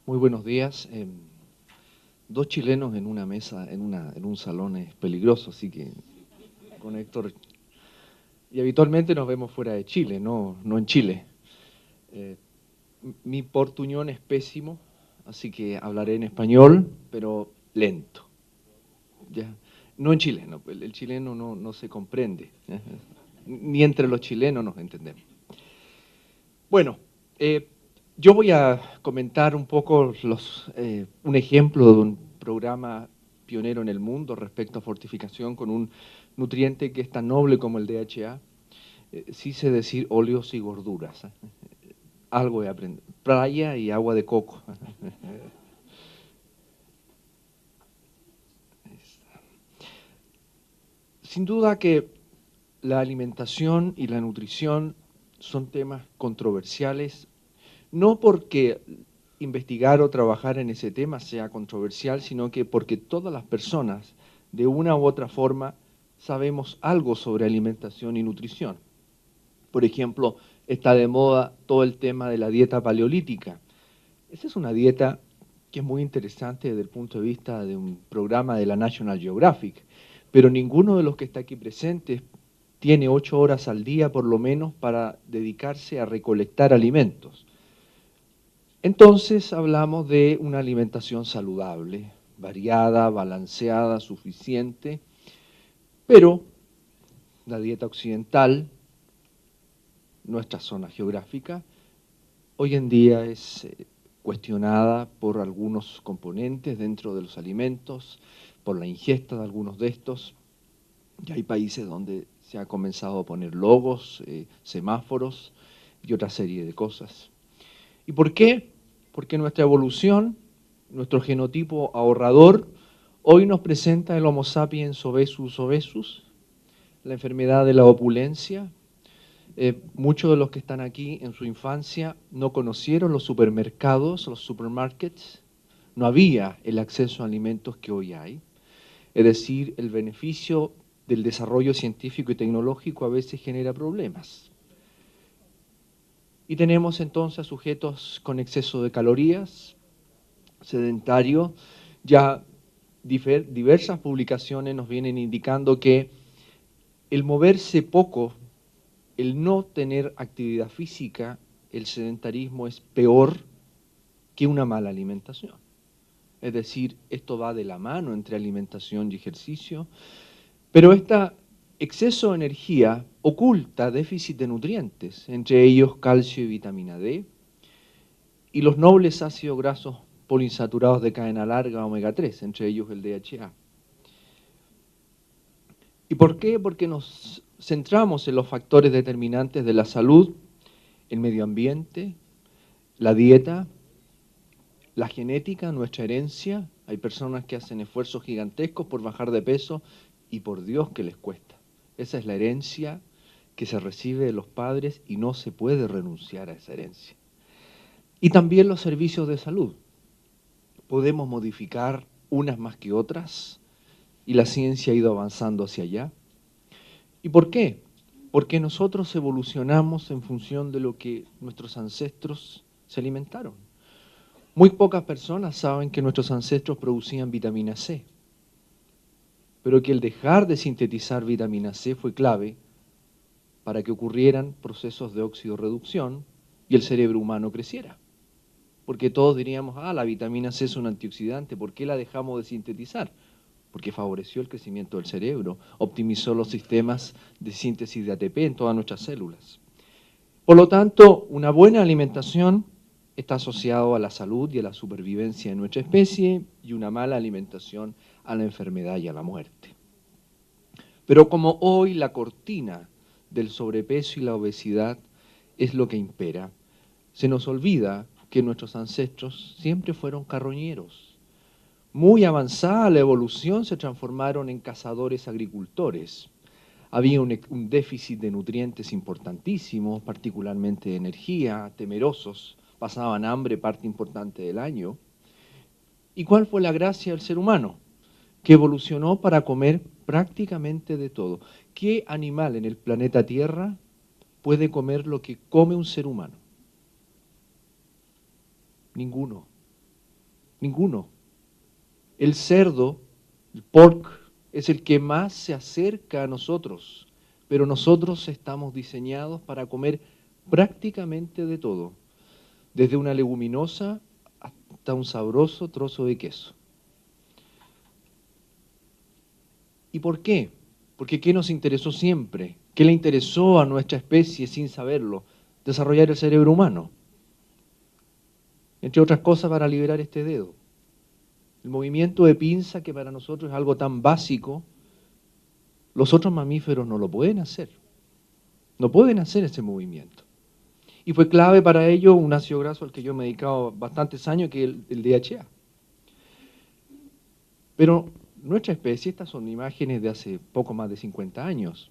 Muy buenos días. Dos chilenos en una mesa, en un salón es peligroso, así que con Héctor. Y habitualmente nos vemos fuera de Chile, no en Chile. Eh, Mi portuñol es pésimo, así que hablaré en español, pero lento. ¿Ya? No en chileno, el chileno no se comprende. Ni entre los chilenos nos entendemos. Bueno, eh, yo voy a comentar un poco un ejemplo de un programa pionero en el mundo respecto a fortificación con un nutriente que es tan noble como el DHA. Sí sé decir óleos y gorduras. Algo he aprendido. Playa y agua de coco. Sin duda que la alimentación y la nutrición son temas controversiales. No porque investigar o trabajar en ese tema sea controversial, sino que porque todas las personas, de una u otra forma, sabemos algo sobre alimentación y nutrición. Por ejemplo, está de moda todo el tema de la dieta paleolítica. Esa es una dieta que es muy interesante desde el punto de vista de un programa de la National Geographic, pero ninguno de los que está aquí presentes tiene 8 horas al día por lo menos para dedicarse a recolectar alimentos. Entonces hablamos de una alimentación saludable, variada, balanceada, suficiente, pero la dieta occidental, nuestra zona geográfica, hoy en día es cuestionada por algunos componentes dentro de los alimentos, por la ingesta de algunos de estos. Ya hay países donde se ha comenzado a poner logos, semáforos y otra serie de cosas. ¿Y por qué? Porque nuestra evolución, nuestro genotipo ahorrador, hoy nos presenta el Homo sapiens obesus obesus, la enfermedad de la opulencia. Muchos de los que están aquí en su infancia no conocieron los supermercados, los supermarkets. No había el acceso a alimentos que hoy hay. Es decir, el beneficio del desarrollo científico y tecnológico a veces genera problemas. Y tenemos entonces a sujetos con exceso de calorías, sedentario. Ya diversas publicaciones nos vienen indicando que el moverse poco, el no tener actividad física, el sedentarismo es peor que una mala alimentación. Es decir, esto va de la mano entre alimentación y ejercicio, pero este exceso de energía oculta déficit de nutrientes, entre ellos calcio y vitamina D, y los nobles ácidos grasos poliinsaturados de cadena larga omega 3, entre ellos el DHA. ¿Y por qué? Porque nos centramos en los factores determinantes de la salud, el medio ambiente, la dieta, la genética, nuestra herencia. Hay personas que hacen esfuerzos gigantescos por bajar de peso y por Dios que les cuesta. Esa es la herencia que se recibe de los padres y no se puede renunciar a esa herencia. Y también los servicios de salud. Podemos modificar unas más que otras y la ciencia ha ido avanzando hacia allá. ¿Y por qué? Porque nosotros evolucionamos en función de lo que nuestros ancestros se alimentaron. Muy pocas personas saben que nuestros ancestros producían vitamina C, pero que el dejar de sintetizar vitamina C fue clave para que ocurrieran procesos de oxidorreducción y el cerebro humano creciera. Porque todos diríamos, la vitamina C es un antioxidante, ¿por qué la dejamos de sintetizar? Porque favoreció el crecimiento del cerebro, optimizó los sistemas de síntesis de ATP en todas nuestras células. Por lo tanto, una buena alimentación está asociada a la salud y a la supervivencia de nuestra especie y una mala alimentación a la enfermedad y a la muerte. Pero como hoy la cortina del sobrepeso y la obesidad es lo que impera, se nos olvida que nuestros ancestros siempre fueron carroñeros. Muy avanzada la evolución se transformaron en cazadores-agricultores. Había un déficit de nutrientes importantísimo, particularmente de energía, temerosos, pasaban hambre parte importante del año. ¿Y cuál fue la gracia del ser humano? Que evolucionó para comer prácticamente de todo. ¿Qué animal en el planeta Tierra puede comer lo que come un ser humano? Ninguno. Ninguno. El cerdo, el pork, es el que más se acerca a nosotros, pero nosotros estamos diseñados para comer prácticamente de todo, desde una leguminosa hasta un sabroso trozo de queso. ¿Y por qué? Porque ¿qué nos interesó siempre? ¿Qué le interesó a nuestra especie sin saberlo? Desarrollar el cerebro humano. Entre otras cosas para liberar este dedo. El movimiento de pinza, que para nosotros es algo tan básico, los otros mamíferos no lo pueden hacer. No pueden hacer ese movimiento. Y fue clave para ello un ácido graso al que yo me he dedicado bastantes años, que es el DHA. Pero nuestra especie, estas son imágenes de hace poco más de 50 años,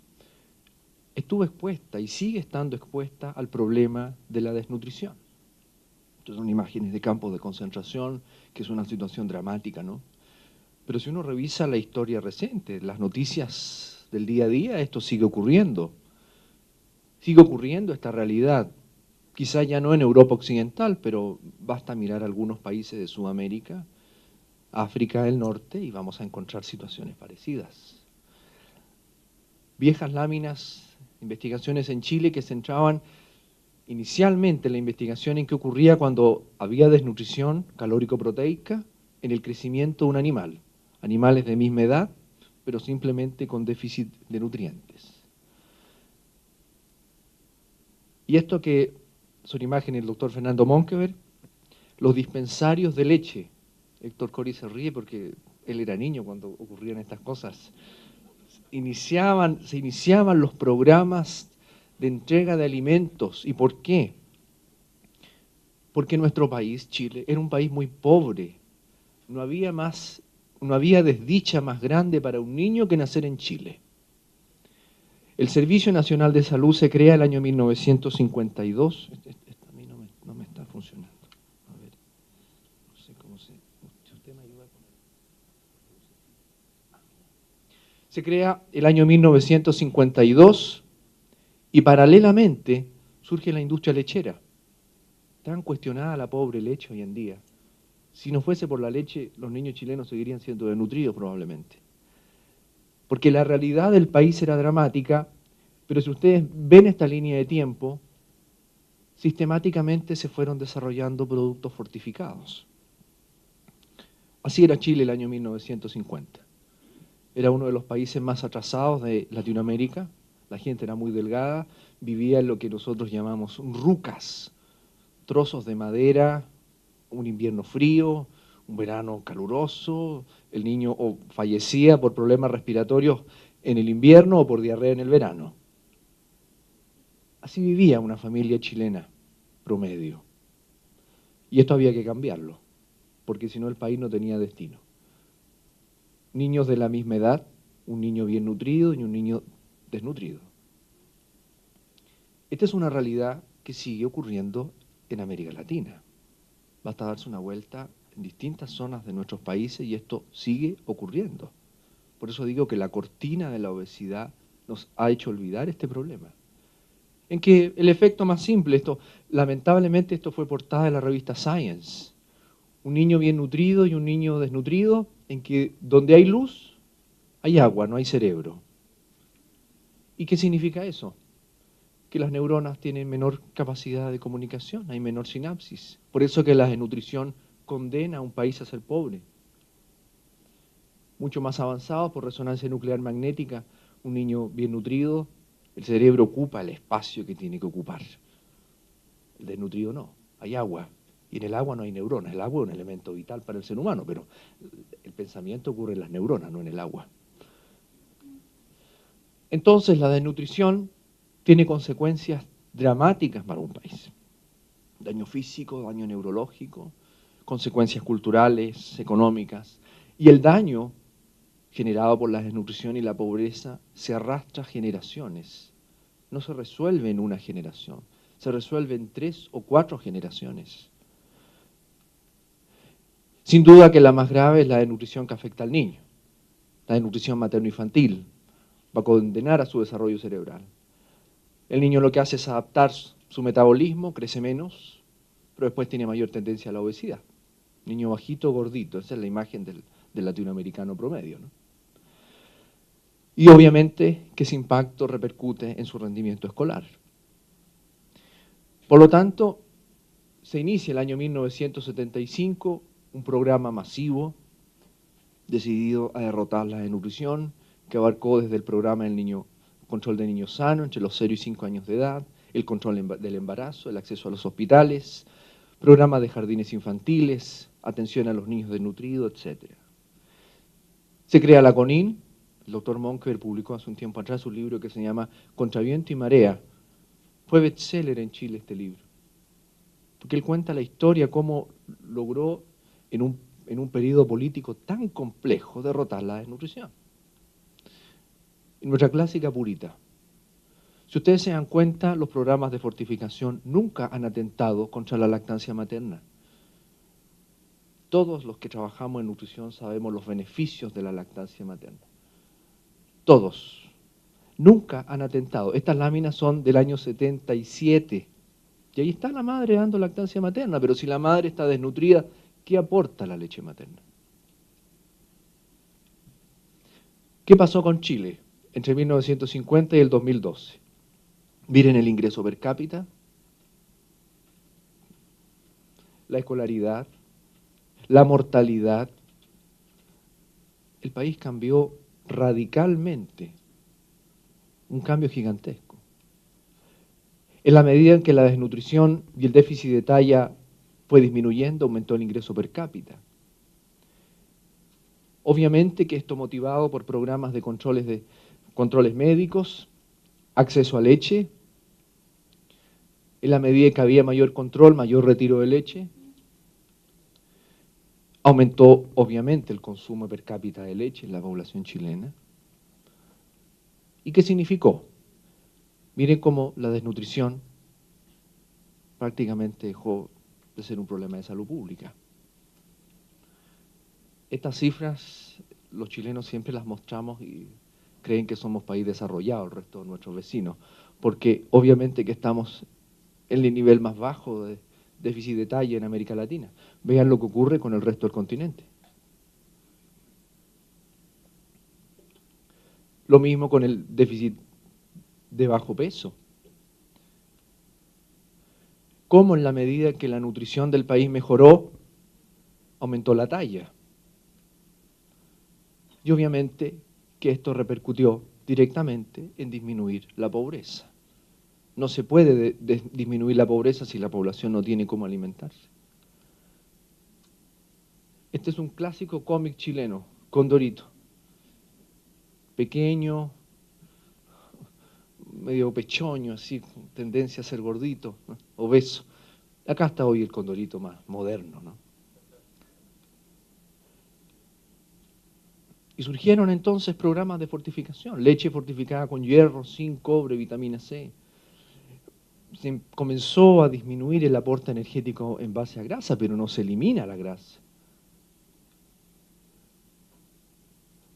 estuvo expuesta y sigue estando expuesta al problema de la desnutrición. Estas son imágenes de campos de concentración, que es una situación dramática, ¿no? Pero si uno revisa la historia reciente, las noticias del día a día, esto sigue ocurriendo. Sigue ocurriendo esta realidad. Quizá ya no en Europa Occidental, pero basta mirar algunos países de Sudamérica, África del Norte, y vamos a encontrar situaciones parecidas. Viejas láminas, investigaciones en Chile que centraban inicialmente la investigación en qué ocurría cuando había desnutrición calórico-proteica en el crecimiento de un animal. Animales de misma edad, pero simplemente con déficit de nutrientes. Y esto que son imágenes del doctor Fernando Monkever, los dispensarios de leche. Héctor Cori se ríe porque él era niño cuando ocurrían estas cosas. Se iniciaban los programas de entrega de alimentos. ¿Y por qué? Porque nuestro país, Chile, era un país muy pobre. No había desdicha más grande para un niño que nacer en Chile. El Servicio Nacional de Salud se crea el año 1952. A mí no me está funcionando. A ver, no sé cómo se... Si usted me ayuda con Se crea el año 1952 y paralelamente surge la industria lechera. Tan cuestionada la pobre leche hoy en día. Si no fuese por la leche, los niños chilenos seguirían siendo desnutridos probablemente. Porque la realidad del país era dramática, pero si ustedes ven esta línea de tiempo, sistemáticamente se fueron desarrollando productos fortificados. Así era Chile el año 1950. Era uno de los países más atrasados de Latinoamérica, la gente era muy delgada, vivía en lo que nosotros llamamos rucas, trozos de madera, un invierno frío, un verano caluroso, el niño o fallecía por problemas respiratorios en el invierno o por diarrea en el verano. Así vivía una familia chilena promedio. Y esto había que cambiarlo, porque si no el país no tenía destino. Niños de la misma edad, un niño bien nutrido y un niño desnutrido. Esta es una realidad que sigue ocurriendo en América Latina. Basta darse una vuelta en distintas zonas de nuestros países y esto sigue ocurriendo. Por eso digo que la cortina de la obesidad nos ha hecho olvidar este problema. En que el efecto más simple, lamentablemente esto fue portada de la revista Science. Un niño bien nutrido y un niño desnutrido, en que donde hay luz, hay agua, no hay cerebro. ¿Y qué significa eso? Que las neuronas tienen menor capacidad de comunicación, hay menor sinapsis. Por eso que la desnutrición condena a un país a ser pobre. Mucho más avanzado por resonancia nuclear magnética, un niño bien nutrido, el cerebro ocupa el espacio que tiene que ocupar. El desnutrido no, hay agua. Y en el agua no hay neuronas. El agua es un elemento vital para el ser humano, pero el pensamiento ocurre en las neuronas, no en el agua. Entonces la desnutrición tiene consecuencias dramáticas para un país. Daño físico, daño neurológico, consecuencias culturales, económicas. Y el daño generado por la desnutrición y la pobreza se arrastra generaciones. No se resuelve en una generación, se resuelve en 3 o 4 generaciones. Sin duda que la más grave es la desnutrición que afecta al niño. La desnutrición materno-infantil va a condenar a su desarrollo cerebral. El niño lo que hace es adaptar su metabolismo, crece menos, pero después tiene mayor tendencia a la obesidad. Niño bajito, gordito, esa es la imagen del latinoamericano promedio, ¿no? Y obviamente que ese impacto repercute en su rendimiento escolar. Por lo tanto, se inicia el año 1975 un programa masivo decidido a derrotar la desnutrición, que abarcó desde el programa del control de niños sanos entre los 0 y 5 años de edad, el control del embarazo, el acceso a los hospitales, programas de jardines infantiles, atención a los niños desnutridos, etc. Se crea la CONIN. El doctor Monker publicó hace un tiempo atrás un libro que se llama Contra viento y marea. Fue bestseller en Chile este libro, porque él cuenta la historia, cómo logró en un periodo político tan complejo derrotar la desnutrición. En nuestra clásica purita. Si ustedes se dan cuenta, los programas de fortificación nunca han atentado contra la lactancia materna. Todos los que trabajamos en nutrición sabemos los beneficios de la lactancia materna. Todos. Nunca han atentado. Estas láminas son del año 77. Y ahí está la madre dando lactancia materna, pero si la madre está desnutrida, ¿qué aporta la leche materna? ¿Qué pasó con Chile entre 1950 y el 2012? Miren el ingreso per cápita, la escolaridad, la mortalidad. El país cambió radicalmente, un cambio gigantesco. En la medida en que la desnutrición y el déficit de talla fue disminuyendo, aumentó el ingreso per cápita. Obviamente que esto motivado por programas de controles médicos, acceso a leche. En la medida que había mayor control, mayor retiro de leche. Aumentó, obviamente, el consumo per cápita de leche en la población chilena. ¿Y qué significó? Miren cómo la desnutrición prácticamente dejó de ser un problema de salud pública. Estas cifras los chilenos siempre las mostramos y creen que somos país desarrollado, el resto de nuestros vecinos, porque obviamente que estamos en el nivel más bajo de déficit de talla en América Latina. Vean lo que ocurre con el resto del continente. Lo mismo con el déficit de bajo peso. Cómo en la medida que la nutrición del país mejoró, aumentó la talla. Y obviamente que esto repercutió directamente en disminuir la pobreza. No se puede disminuir la pobreza si la población no tiene cómo alimentarse. Este es un clásico cómic chileno, Condorito. Pequeño, medio pechoño, así, tendencia a ser gordito, ¿no? Obeso. Acá está hoy el Condorito más moderno, ¿no? Y surgieron entonces programas de fortificación, leche fortificada con hierro, zinc, cobre, vitamina C. Se comenzó a disminuir el aporte energético en base a grasa, pero no se elimina la grasa.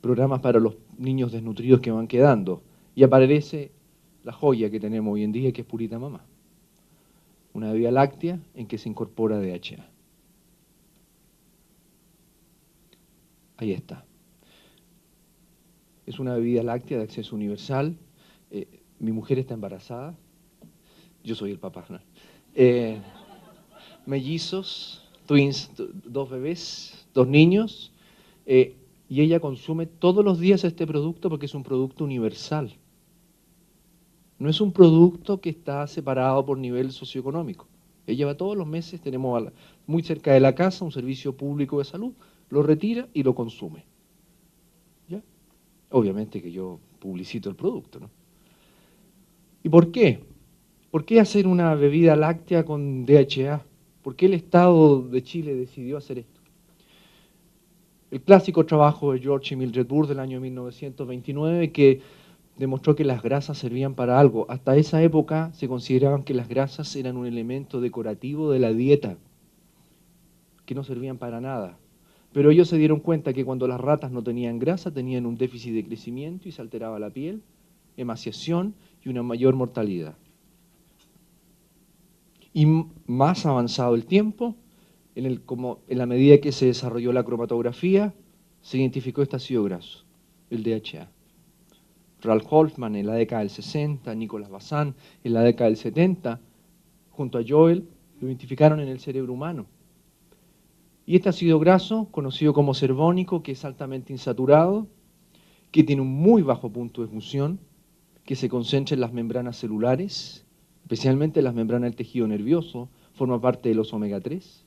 Programas para los niños desnutridos que van quedando. Y aparece la joya que tenemos hoy en día, que es Purita Mamá. Una bebida láctea en que se incorpora DHA. Ahí está. Es una bebida láctea de acceso universal. Mi mujer está embarazada. Yo soy el papá, ¿no? Mellizos, twins, 2 bebés, 2 niños. Y ella consume todos los días este producto porque es un producto universal. No es un producto que está separado por nivel socioeconómico. Ella va todos los meses, tenemos muy cerca de la casa un servicio público de salud, lo retira y lo consume. ¿Ya? Obviamente que yo publicito el producto, ¿no? ¿Y por qué? ¿Por qué hacer una bebida láctea con DHA? ¿Por qué el Estado de Chile decidió hacer esto? El clásico trabajo de George y Mildred Burr del año 1929 que demostró que las grasas servían para algo. Hasta esa época se consideraban que las grasas eran un elemento decorativo de la dieta, que no servían para nada. Pero ellos se dieron cuenta que cuando las ratas no tenían grasa, tenían un déficit de crecimiento y se alteraba la piel, emaciación y una mayor mortalidad. Y más avanzado el tiempo, como en la medida que se desarrolló la cromatografía, se identificó este ácido graso, el DHA. Ralph Hoffman en la década del 60, Nicolas Bazin en la década del 70, junto a Joel, lo identificaron en el cerebro humano. Y este ácido graso, conocido como cervónico, que es altamente insaturado, que tiene un muy bajo punto de fusión, que se concentra en las membranas celulares, especialmente en las membranas del tejido nervioso, forma parte de los omega 3.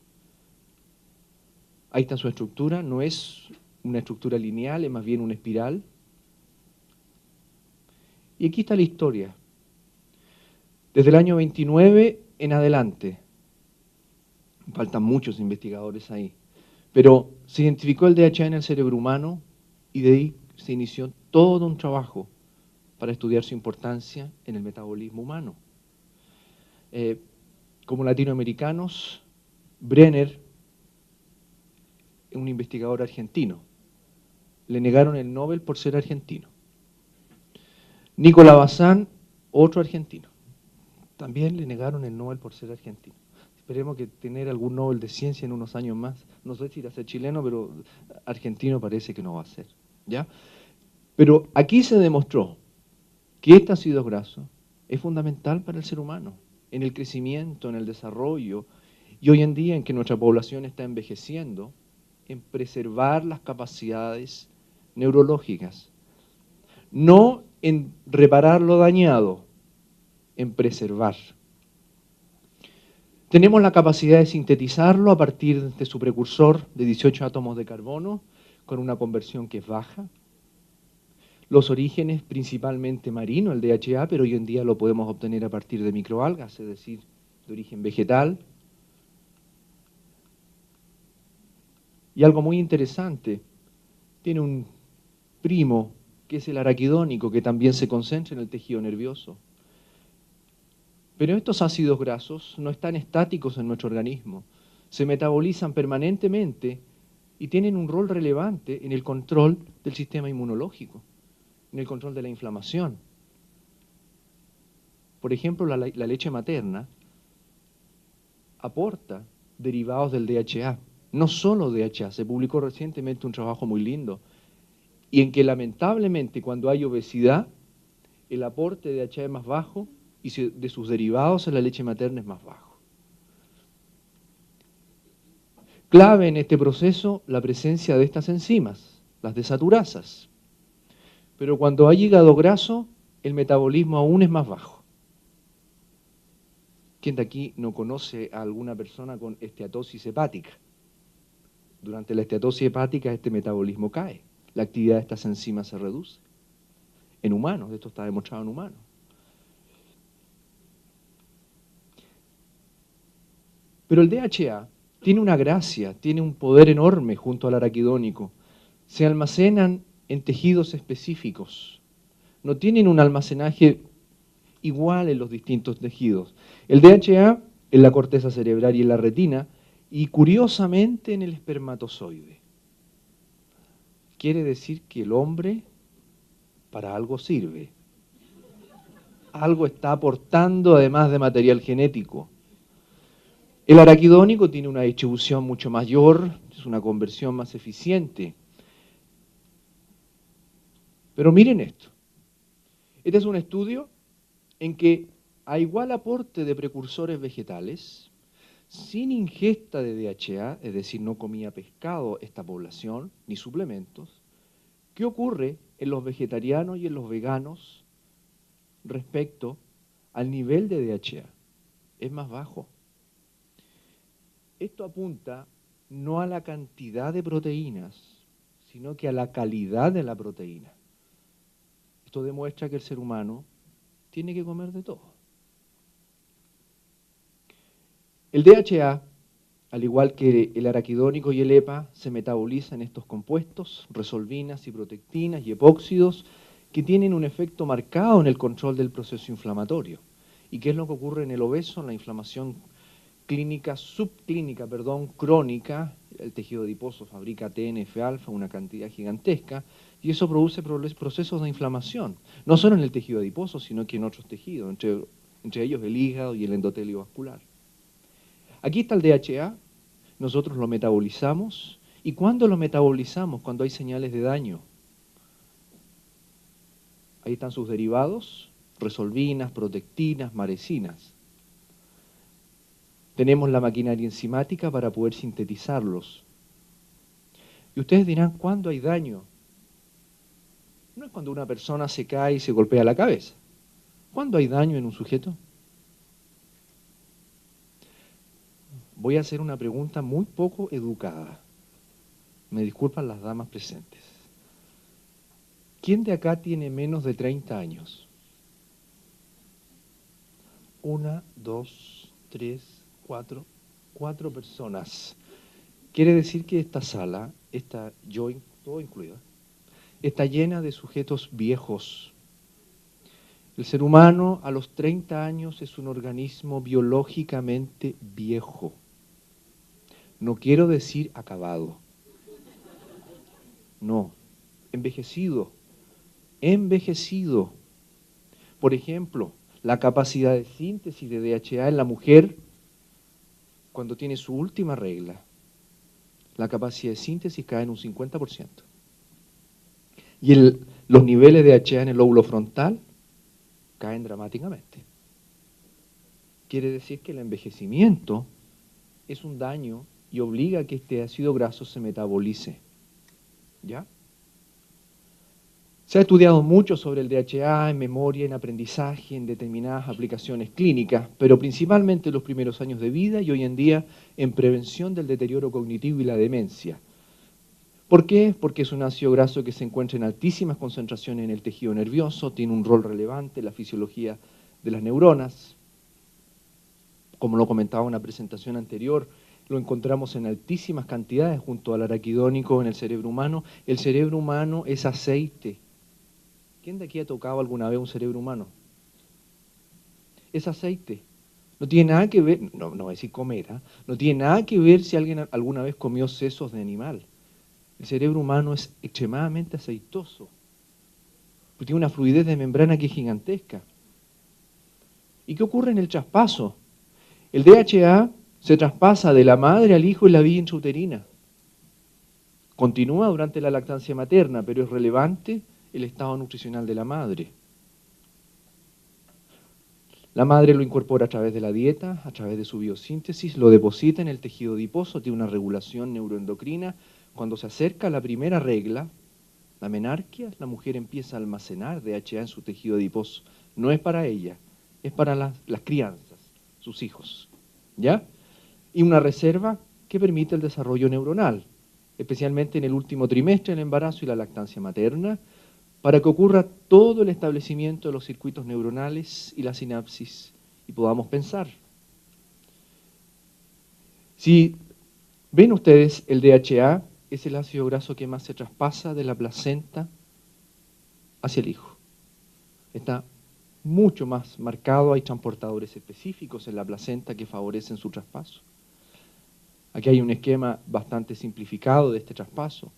Ahí está su estructura, no es una estructura lineal, es más bien una espiral. Y aquí está la historia. Desde el año 29 en adelante, faltan muchos investigadores ahí, pero se identificó el DHA en el cerebro humano y de ahí se inició todo un trabajo para estudiar su importancia en el metabolismo humano. Como latinoamericanos, Brenner, un investigador argentino, le negaron el Nobel por ser argentino. Nicolas Bazin, otro argentino, también le negaron el Nobel por ser argentino. Esperemos que tener algún Nobel de ciencia en unos años más. No sé si irá a ser chileno, pero argentino parece que no va a ser, ¿ya? Pero aquí se demostró que este ácido graso es fundamental para el ser humano, en el crecimiento, en el desarrollo, y hoy en día en que nuestra población está envejeciendo, en preservar las capacidades neurológicas. No en reparar lo dañado, en preservar. Tenemos la capacidad de sintetizarlo a partir de su precursor de 18 átomos de carbono, con una conversión que es baja. Los orígenes principalmente marino, el DHA, pero hoy en día lo podemos obtener a partir de microalgas, es decir, de origen vegetal. Y algo muy interesante, tiene un primo que es el araquidónico, que también se concentra en el tejido nervioso. Pero estos ácidos grasos no están estáticos en nuestro organismo, se metabolizan permanentemente y tienen un rol relevante en el control del sistema inmunológico, en el control de la inflamación. Por ejemplo, la leche materna aporta derivados del DHA, no solo DHA, se publicó recientemente un trabajo muy lindo, y en que lamentablemente cuando hay obesidad, el aporte de DHA es más bajo y de sus derivados en la leche materna es más bajo. Clave en este proceso la presencia de estas enzimas, las desaturasas. Pero cuando hay hígado graso, el metabolismo aún es más bajo. ¿Quién de aquí no conoce a alguna persona con esteatosis hepática? Durante la esteatosis hepática este metabolismo cae, la actividad de estas enzimas se reduce. En humanos, esto está demostrado en humanos. Pero el DHA tiene una gracia, tiene un poder enorme junto al araquidónico. Se almacenan en tejidos específicos. No tienen un almacenaje igual en los distintos tejidos. El DHA en la corteza cerebral y en la retina, y curiosamente en el espermatozoide. Quiere decir que el hombre para algo sirve. Algo está aportando además de material genético. El araquidónico tiene una distribución mucho mayor, es una conversión más eficiente. Pero miren esto. Este es un estudio en que a igual aporte de precursores vegetales, sin ingesta de DHA, es decir, no comía pescado esta población, ni suplementos, ¿qué ocurre en los vegetarianos y en los veganos respecto al nivel de DHA? Es más bajo. Esto apunta no a la cantidad de proteínas, sino que a la calidad de la proteína. Esto demuestra que el ser humano tiene que comer de todo. El DHA, al igual que el araquidónico y el EPA, se metaboliza en estos compuestos, resolvinas, ciprotectinas y epóxidos, que tienen un efecto marcado en el control del proceso inflamatorio. ¿Y qué es lo que ocurre en el obeso? En la inflamación subclínica, crónica, el tejido adiposo fabrica TNF-alfa, una cantidad gigantesca, y eso produce procesos de inflamación, no solo en el tejido adiposo, sino que en otros tejidos, entre ellos el hígado y el endotelio vascular. Aquí está el DHA, nosotros lo metabolizamos. ¿Y cuándo lo metabolizamos? Cuando hay señales de daño. Ahí están sus derivados, resolvinas, protectinas, maresinas. Tenemos la maquinaria enzimática para poder sintetizarlos. Y ustedes dirán, ¿cuándo hay daño? No es cuando una persona se cae y se golpea la cabeza. ¿Cuándo hay daño en un sujeto? Voy a hacer una pregunta muy poco educada. Me disculpan las damas presentes. ¿Quién de acá tiene menos de 30 años? 1, 2, 3, 4, 4 personas. Quiere decir que esta sala, todo incluido, está llena de sujetos viejos. El ser humano a los 30 años es un organismo biológicamente viejo. No quiero decir acabado. No, envejecido. Envejecido. Por ejemplo, la capacidad de síntesis de DHA en la mujer cuando tiene su última regla. La capacidad de síntesis cae en un 50%. Y los niveles de DHA en el lóbulo frontal caen dramáticamente. Quiere decir que el envejecimiento es un daño y obliga a que este ácido graso se metabolice. ¿Ya? Se ha estudiado mucho sobre el DHA en memoria, en aprendizaje, en determinadas aplicaciones clínicas, pero principalmente en los primeros años de vida y hoy en día en prevención del deterioro cognitivo y la demencia. ¿Por qué? Porque es un ácido graso que se encuentra en altísimas concentraciones en el tejido nervioso, tiene un rol relevante en la fisiología de las neuronas. Como lo comentaba en una presentación anterior, lo encontramos en altísimas cantidades junto al araquidónico en el cerebro humano. El cerebro humano es aceite. ¿Quién de aquí ha tocado alguna vez un cerebro humano? Es aceite. No tiene nada que ver, no voy a decir comer, no tiene nada que ver si alguien alguna vez comió sesos de animal. El cerebro humano es extremadamente aceitoso. Tiene una fluidez de membrana que es gigantesca. ¿Y qué ocurre en el traspaso? El DHA se traspasa de la madre al hijo en la vía intrauterina. Continúa durante la lactancia materna, pero es relevante el estado nutricional de la madre. La madre lo incorpora a través de la dieta, a través de su biosíntesis, lo deposita en el tejido adiposo, tiene una regulación neuroendocrina. Cuando se acerca a la primera regla, la menarquia, la mujer empieza a almacenar DHA en su tejido adiposo. No es para ella, es para las crianzas, sus hijos. ¿Ya? Y una reserva que permite el desarrollo neuronal, especialmente en el último trimestre del embarazo y la lactancia materna, para que ocurra todo el establecimiento de los circuitos neuronales y la sinapsis y podamos pensar. Si ven ustedes, el DHA es el ácido graso que más se traspasa de la placenta hacia el hijo. Está mucho más marcado, hay transportadores específicos en la placenta que favorecen su traspaso. Aquí hay un esquema bastante simplificado de este traspaso.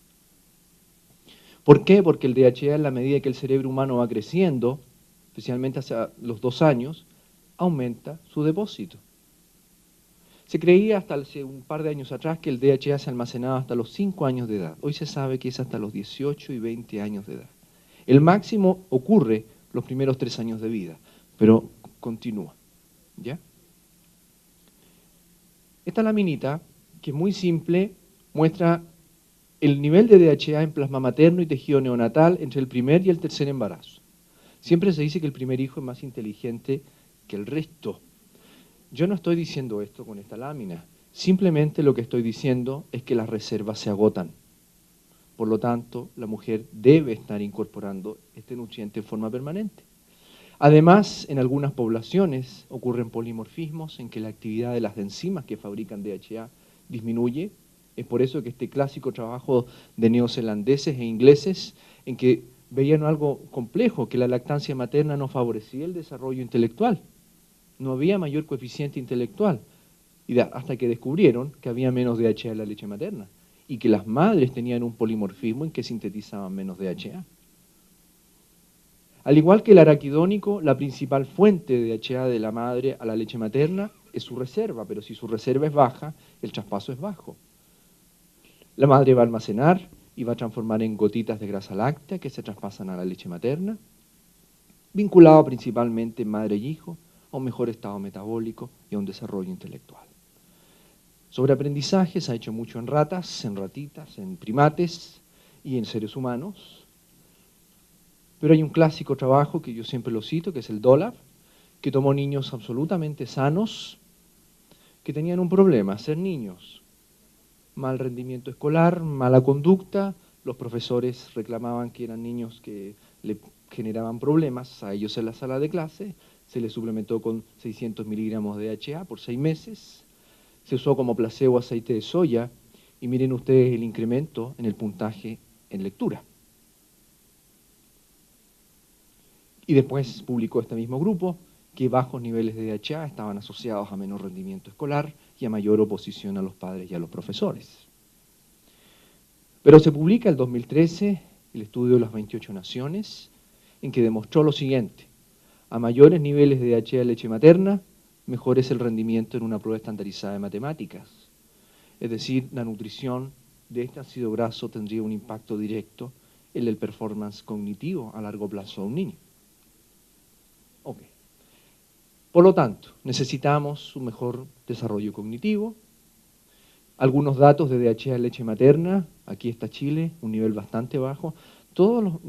¿Por qué? Porque el DHA, en la medida que el cerebro humano va creciendo, especialmente hacia los 2 años, aumenta su depósito. Se creía hasta hace un par de años atrás que el DHA se almacenaba hasta los 5 años de edad. Hoy se sabe que es hasta los 18 y 20 años de edad. El máximo ocurre los primeros 3 años de vida, pero continúa. ¿Ya? Esta laminita, que es muy simple, muestra el nivel de DHA en plasma materno y tejido neonatal entre el primer y el tercer embarazo. Siempre se dice que el primer hijo es más inteligente que el resto. Yo no estoy diciendo esto con esta lámina. Simplemente lo que estoy diciendo es que las reservas se agotan. Por lo tanto, la mujer debe estar incorporando este nutriente en forma permanente. Además, en algunas poblaciones ocurren polimorfismos en que la actividad de las enzimas que fabrican DHA disminuye. Es por eso que este clásico trabajo de neozelandeses e ingleses en que veían algo complejo, que la lactancia materna no favorecía el desarrollo intelectual. No había mayor coeficiente intelectual. Hasta que descubrieron que había menos DHA en la leche materna y que las madres tenían un polimorfismo en que sintetizaban menos DHA. Al igual que el araquidónico, la principal fuente de DHA de la madre a la leche materna es su reserva, pero si su reserva es baja, el traspaso es bajo. La madre va a almacenar y va a transformar en gotitas de grasa láctea que se traspasan a la leche materna, vinculado principalmente en madre y hijo a un mejor estado metabólico y a un desarrollo intelectual. Sobre aprendizaje se ha hecho mucho en ratas, en ratitas, en primates y en seres humanos, pero hay un clásico trabajo que yo siempre lo cito, que es el Dolab, que tomó niños absolutamente sanos que tenían un problema, ser niños, mal rendimiento escolar, mala conducta, los profesores reclamaban que eran niños que le generaban problemas a ellos en la sala de clase, se les suplementó con 600 miligramos de DHA por 6 meses, se usó como placebo aceite de soya y miren ustedes el incremento en el puntaje en lectura. Y después publicó este mismo grupo que bajos niveles de DHA estaban asociados a menor rendimiento escolar y a mayor oposición a los padres y a los profesores. Pero se publica el 2013 el estudio de las 28 naciones, en que demostró lo siguiente: a mayores niveles de DHA en leche materna, mejor es el rendimiento en una prueba estandarizada de matemáticas. Es decir, la nutrición de este ácido graso tendría un impacto directo en el performance cognitivo a largo plazo de un niño. Okay. Por lo tanto, necesitamos un mejor desarrollo cognitivo. Algunos datos de DHA en leche materna, aquí está Chile, un nivel bastante bajo. Todos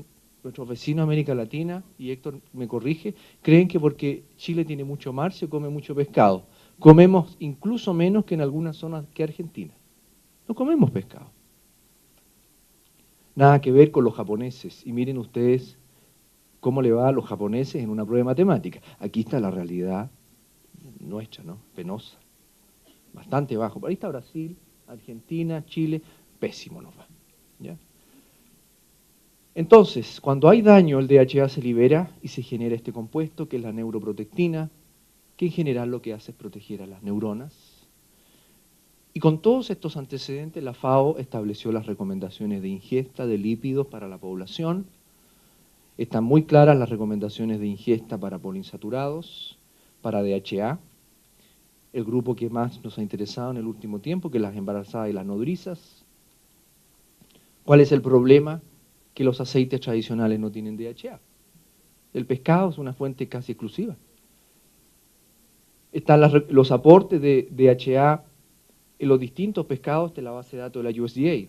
nuestros vecinos de América Latina, y Héctor me corrige, creen que porque Chile tiene mucho mar se come mucho pescado. Comemos incluso menos que en algunas zonas que Argentina. No comemos pescado. Nada que ver con los japoneses. Y miren ustedes cómo le va a los japoneses en una prueba de matemática. Aquí está la realidad nuestra, ¿no? Penosa. Bastante bajo. Por ahí está Brasil, Argentina, Chile, pésimo nos va. ¿Ya? Entonces, cuando hay daño, el DHA se libera y se genera este compuesto, que es la neuroprotectina, que en general lo que hace es proteger a las neuronas. Y con todos estos antecedentes, la FAO estableció las recomendaciones de ingesta de lípidos para la población. Están muy claras las recomendaciones de ingesta para poliinsaturados, para DHA, el grupo que más nos ha interesado en el último tiempo, que es las embarazadas y las nodrizas. ¿Cuál es el problema? Que los aceites tradicionales no tienen DHA. El pescado es una fuente casi exclusiva. Están los aportes de DHA en los distintos pescados de la base de datos de la USDA.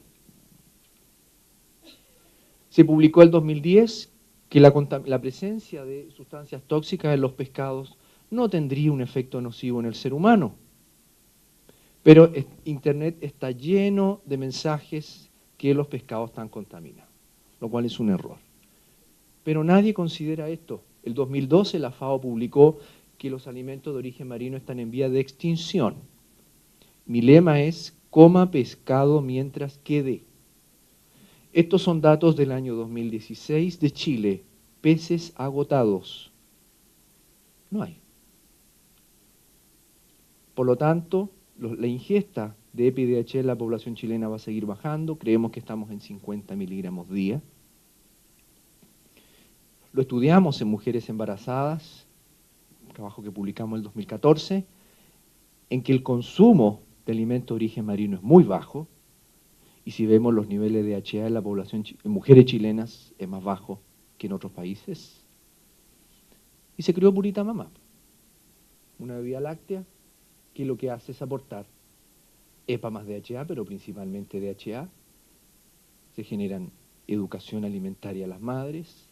Se publicó en 2010 que la presencia de sustancias tóxicas en los pescados no tendría un efecto nocivo en el ser humano. Pero Internet está lleno de mensajes que los pescados están contaminados, lo cual es un error. Pero nadie considera esto. El 2012 la FAO publicó que los alimentos de origen marino están en vía de extinción. Mi lema es: coma pescado mientras quede. Estos son datos del año 2016 de Chile. Peces agotados. No hay. Por lo tanto, la ingesta de EPI-DHA en la población chilena va a seguir bajando. Creemos que estamos en 50 miligramos día. Lo estudiamos en mujeres embarazadas, trabajo que publicamos en el 2014, en que el consumo de alimentos de origen marino es muy bajo, y si vemos los niveles de DHA en la población, en mujeres chilenas, es más bajo que en otros países. Y se creó Purita Mamá, una bebida láctea que lo que hace es aportar EPA más DHA, pero principalmente DHA. Se generan educación alimentaria a las madres.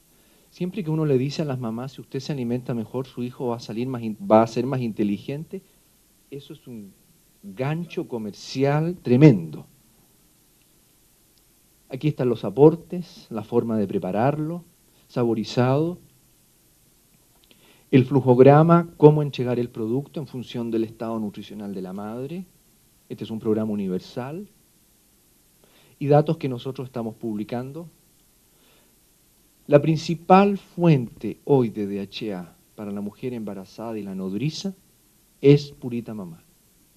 Siempre que uno le dice a las mamás: si usted se alimenta mejor, su hijo va a ser más inteligente, eso es un gancho comercial tremendo. Aquí están los aportes, la forma de prepararlo, saborizado, el flujograma, cómo entregar el producto en función del estado nutricional de la madre. Este es un programa universal. Y datos que nosotros estamos publicando. La principal fuente hoy de DHA para la mujer embarazada y la nodriza es Purita Mamá,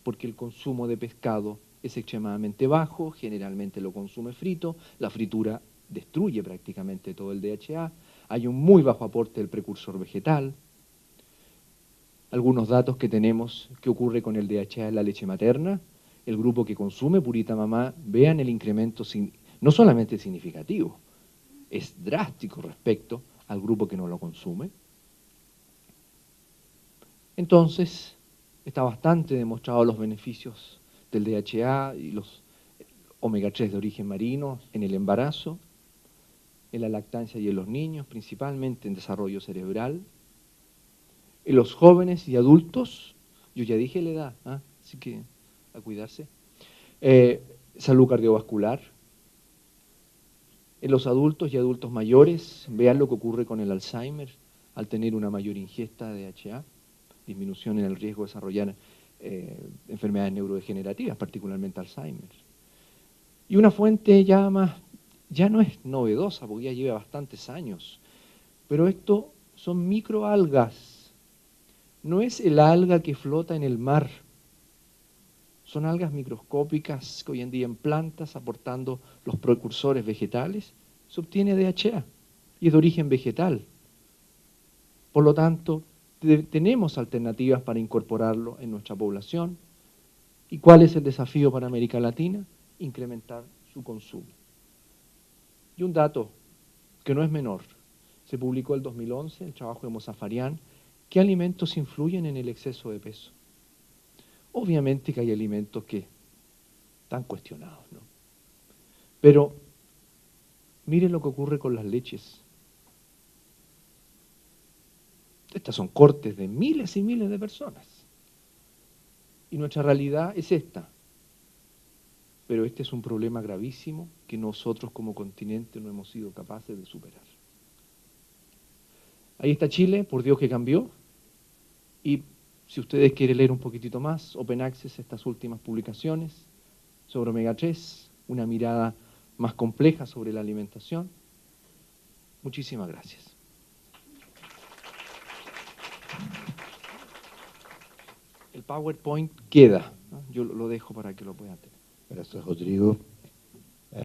porque el consumo de pescado es extremadamente bajo, generalmente lo consume frito, la fritura destruye prácticamente todo el DHA, hay un muy bajo aporte del precursor vegetal. algunos datos que tenemos, qué ocurre con el DHA en la leche materna, el grupo que consume Purita Mamá, vean el incremento no solamente significativo, es drástico respecto al grupo que no lo consume. Entonces, está bastante demostrado los beneficios del DHA y los omega 3 de origen marino en el embarazo, en la lactancia y en los niños, principalmente en desarrollo cerebral. En los jóvenes y adultos, yo ya dije la edad, así que a cuidarse. Salud cardiovascular. En los adultos y adultos mayores, vean lo que ocurre con el Alzheimer al tener una mayor ingesta de DHA, disminución en el riesgo de desarrollar enfermedades neurodegenerativas, particularmente Alzheimer. Y una fuente ya no es novedosa, porque ya lleva bastantes años, pero esto son microalgas. No es el alga que flota en el mar, son algas microscópicas que hoy en día en plantas, aportando los precursores vegetales, se obtiene DHA y es de origen vegetal. Por lo tanto, tenemos alternativas para incorporarlo en nuestra población. ¿Y cuál es el desafío para América Latina? Incrementar su consumo. Y un dato que no es menor, se publicó el 2011, el trabajo de Mozafarian, ¿qué alimentos influyen en el exceso de peso? Obviamente que hay alimentos que están cuestionados, ¿no? Pero miren lo que ocurre con las leches. Estas son cortes de miles y miles de personas. Y nuestra realidad es esta. Pero este es un problema gravísimo que nosotros como continente no hemos sido capaces de superar. Ahí está Chile, por Dios que cambió. Y si ustedes quieren leer un poquitito más, Open Access, estas últimas publicaciones sobre omega 3, una mirada más compleja sobre la alimentación. Muchísimas gracias. El PowerPoint queda, ¿no? Yo lo dejo para que lo puedan tener. Gracias, Rodrigo.